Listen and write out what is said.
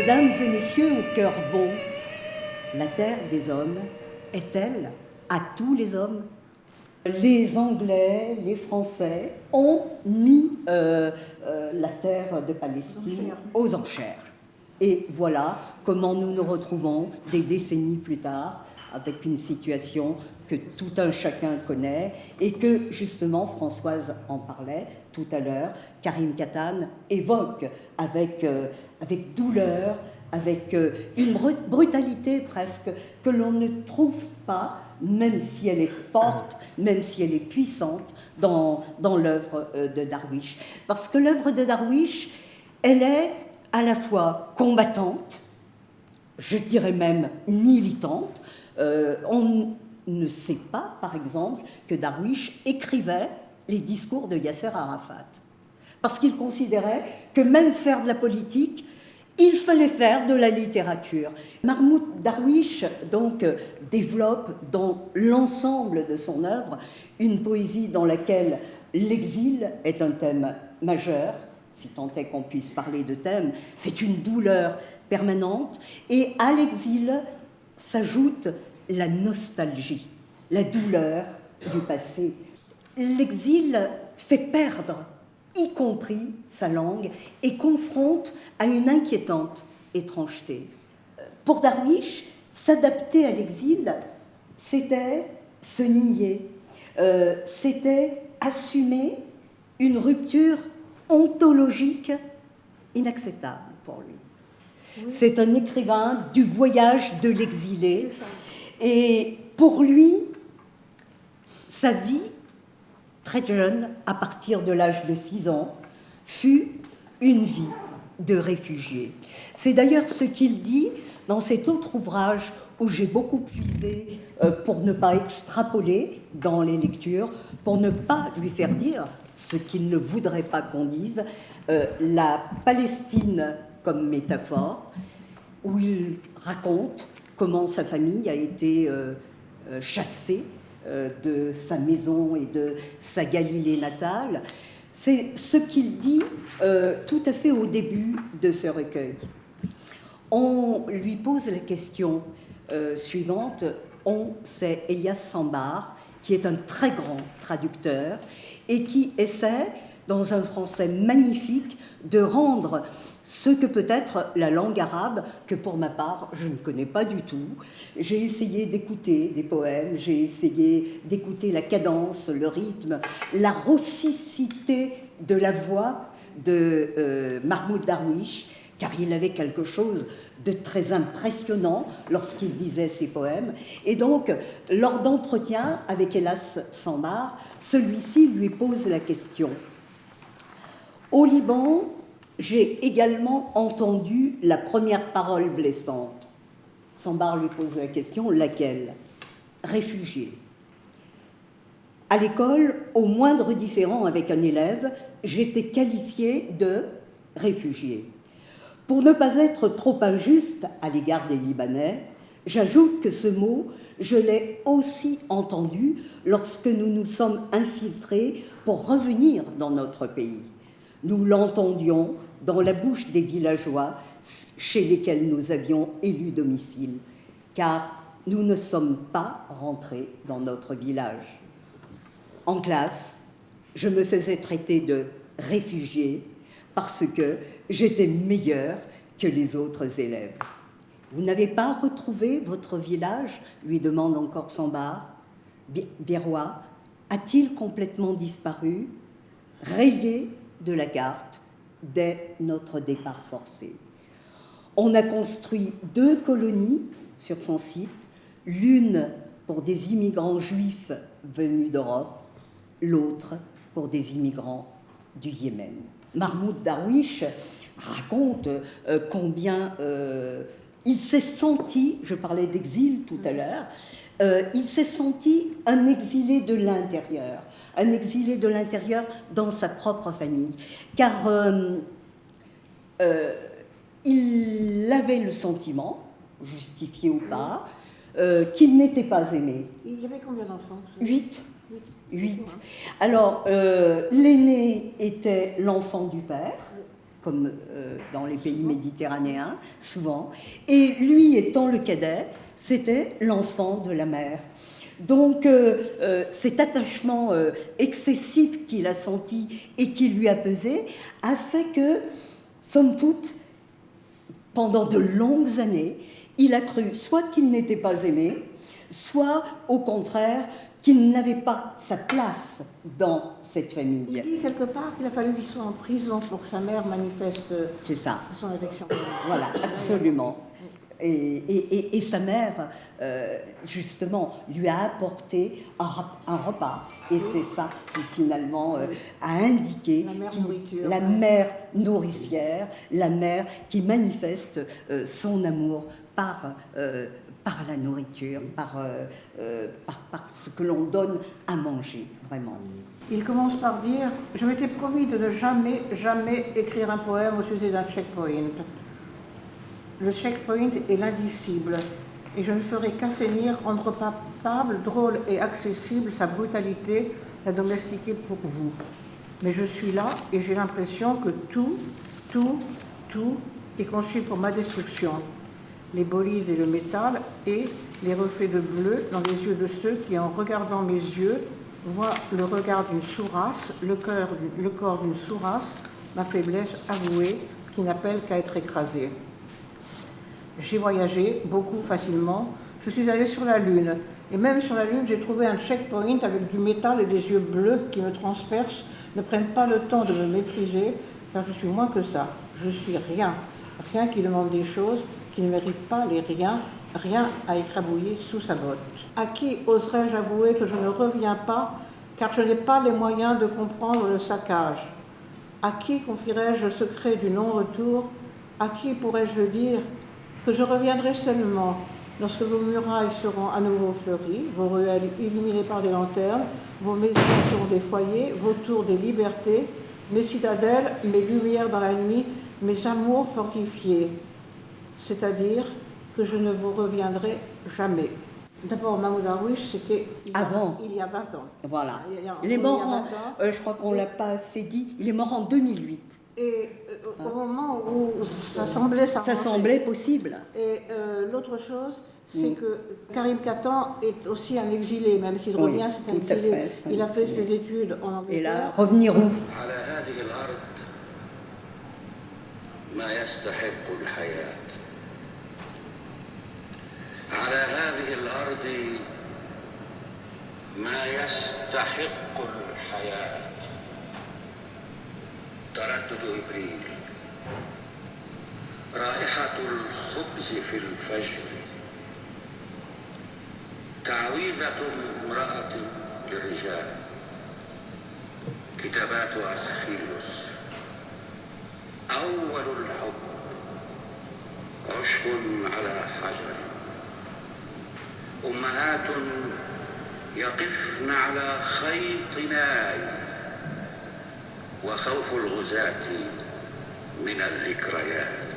Mesdames et messieurs au cœur beau, la terre des hommes est-elle à tous les hommes? Les Anglais, les Français ont mis la terre de Palestine aux enchères. Et voilà comment nous nous retrouvons des décennies plus tard avec une situation que tout un chacun connaît et que justement Françoise en parlait tout à l'heure, Karim Katan évoque avec douleur, avec une brutalité presque que l'on ne trouve pas, même si elle est forte, même si elle est puissante dans l'œuvre de Darwish. Parce que l'œuvre de Darwish, elle est à la fois combattante, je dirais même militante. On ne sait pas, par exemple, que Darwish écrivait les discours de Yasser Arafat. Parce qu'il considérait que même faire de la politique, il fallait faire de la littérature. Mahmoud Darwish donc développe dans l'ensemble de son œuvre une poésie dans laquelle l'exil est un thème majeur, si tant est qu'on puisse parler de thème, c'est une douleur permanente, et à l'exil s'ajoute la nostalgie, la douleur du passé. L'exil fait perdre y compris sa langue, et confronte à une inquiétante étrangeté. Pour Darwish, s'adapter à l'exil, c'était se nier, c'était assumer une rupture ontologique inacceptable pour lui. Oui. C'est un écrivain du voyage de l'exilé, et pour lui, sa vie, très jeune, à partir de l'âge de 6 ans, fut une vie de réfugié. C'est d'ailleurs ce qu'il dit dans cet autre ouvrage où j'ai beaucoup puisé pour ne pas extrapoler dans les lectures, pour ne pas lui faire dire ce qu'il ne voudrait pas qu'on dise, la Palestine comme métaphore, où il raconte comment sa famille a été chassée de sa maison et de sa Galilée natale. C'est ce qu'il dit tout à fait au début de ce recueil. On lui pose la question suivante. C'est Elias Sambar, qui est un très grand traducteur et qui essaie, dans un français magnifique, de rendre ce que peut être la langue arabe, que pour ma part, je ne connais pas du tout. J'ai essayé d'écouter des poèmes, j'ai essayé d'écouter la cadence, le rythme, la rossicité de la voix de Mahmoud Darwish, car il avait quelque chose de très impressionnant lorsqu'il disait ses poèmes. Et donc, lors d'entretiens avec Elias Sambar, celui-ci lui pose la question. Au Liban, j'ai également entendu la première parole blessante. Sambar lui pose la question, laquelle? Réfugié. À l'école, au moindre différend avec un élève, j'étais qualifiée de réfugié. Pour ne pas être trop injuste à l'égard des Libanais, j'ajoute que ce mot, je l'ai aussi entendu lorsque nous nous sommes infiltrés pour revenir dans notre pays. Nous l'entendions dans la bouche des villageois chez lesquels nous avions élu domicile, car nous ne sommes pas rentrés dans notre village. En classe, je me faisais traiter de réfugié parce que j'étais meilleure que les autres élèves. Vous n'avez pas retrouvé votre village? Lui demande encore Sambar. Biroua a-t-il complètement disparu, rayé de la carte dès notre départ forcé? On a construit 2 colonies sur son site, l'une pour des immigrants juifs venus d'Europe, l'autre pour des immigrants du Yémen. Mahmoud Darwish raconte combien il s'est senti, je parlais d'exil tout à l'heure, il s'est senti un exilé de l'intérieur dans sa propre famille, car il avait le sentiment, justifié ou pas, qu'il n'était pas aimé. Il y avait combien d'enfants? 8. Alors, l'aîné était l'enfant du père, comme dans les pays méditerranéens, souvent. Et lui étant le cadet, c'était l'enfant de la mère. Donc cet attachement excessif qu'il a senti et qui lui a pesé a fait que, somme toute, pendant de longues années, il a cru soit qu'il n'était pas aimé, soit au contraire qu'il n'avait pas sa place dans cette famille. Il dit quelque part qu'il a fallu qu'il soit en prison pour que sa mère manifeste son affection. Voilà, absolument. Et sa mère, justement, lui a apporté un repas. Et c'est ça qui, finalement, a indiqué la mère nourricière, la mère qui manifeste son amour par la nourriture, par ce que l'on donne à manger, vraiment. Il commence par dire « Je m'étais promis de ne jamais, jamais écrire un poème au sujet d'un checkpoint. Le checkpoint est l'indicible, et je ne ferai qu'assainir, rendre palpable, drôle et accessible sa brutalité, la domestiquer pour vous. Mais je suis là et j'ai l'impression que tout est conçu pour ma destruction. Les bolides et le métal et les reflets de bleu dans les yeux de ceux qui, en regardant mes yeux, voient le regard d'une sourasse, le corps d'une sourasse, ma faiblesse avouée qui n'appelle qu'à être écrasée. J'ai voyagé beaucoup, facilement. Je suis allée sur la Lune. Et même sur la Lune, j'ai trouvé un checkpoint avec du métal et des yeux bleus qui me transpercent. Ne prennent pas le temps de me mépriser, car je suis moins que ça. Je suis rien. Rien qui demande des choses qui ne mérite pas les rien. Rien à écrabouiller sous sa botte. À qui oserais-je avouer que je ne reviens pas, car je n'ai pas les moyens de comprendre le saccage? À qui confierais-je le secret du non-retour? À qui pourrais-je le dire? Que je reviendrai seulement lorsque vos murailles seront à nouveau fleuries, vos ruelles illuminées par des lanternes, vos maisons seront des foyers, vos tours des libertés, mes citadelles, mes lumières dans la nuit, mes amours fortifiés. C'est-à-dire que je ne vous reviendrai jamais. D'abord, Mahmoud Darwish, c'était il y a 20 ans. Voilà. Il est mort, je crois qu'on ne l'a pas assez dit, il est mort en 2008. Et au moment où ça semblait s'arranger. Ça semblait possible. Et l'autre chose, c'est que Karim Katan est aussi un exilé, même s'il revient, c'est un exilé. Il a fait ses études en Angleterre. Et là, revenir où? على هذه الأرض ما يستحق الحياة تردد إبريل رائحة الخبز في الفجر تعويذة امرأة للرجال كتابات أسخيلوس أول الحب عشب على حجر أمهات يقفن على خيط ناي وخوف الغزاة من الذكريات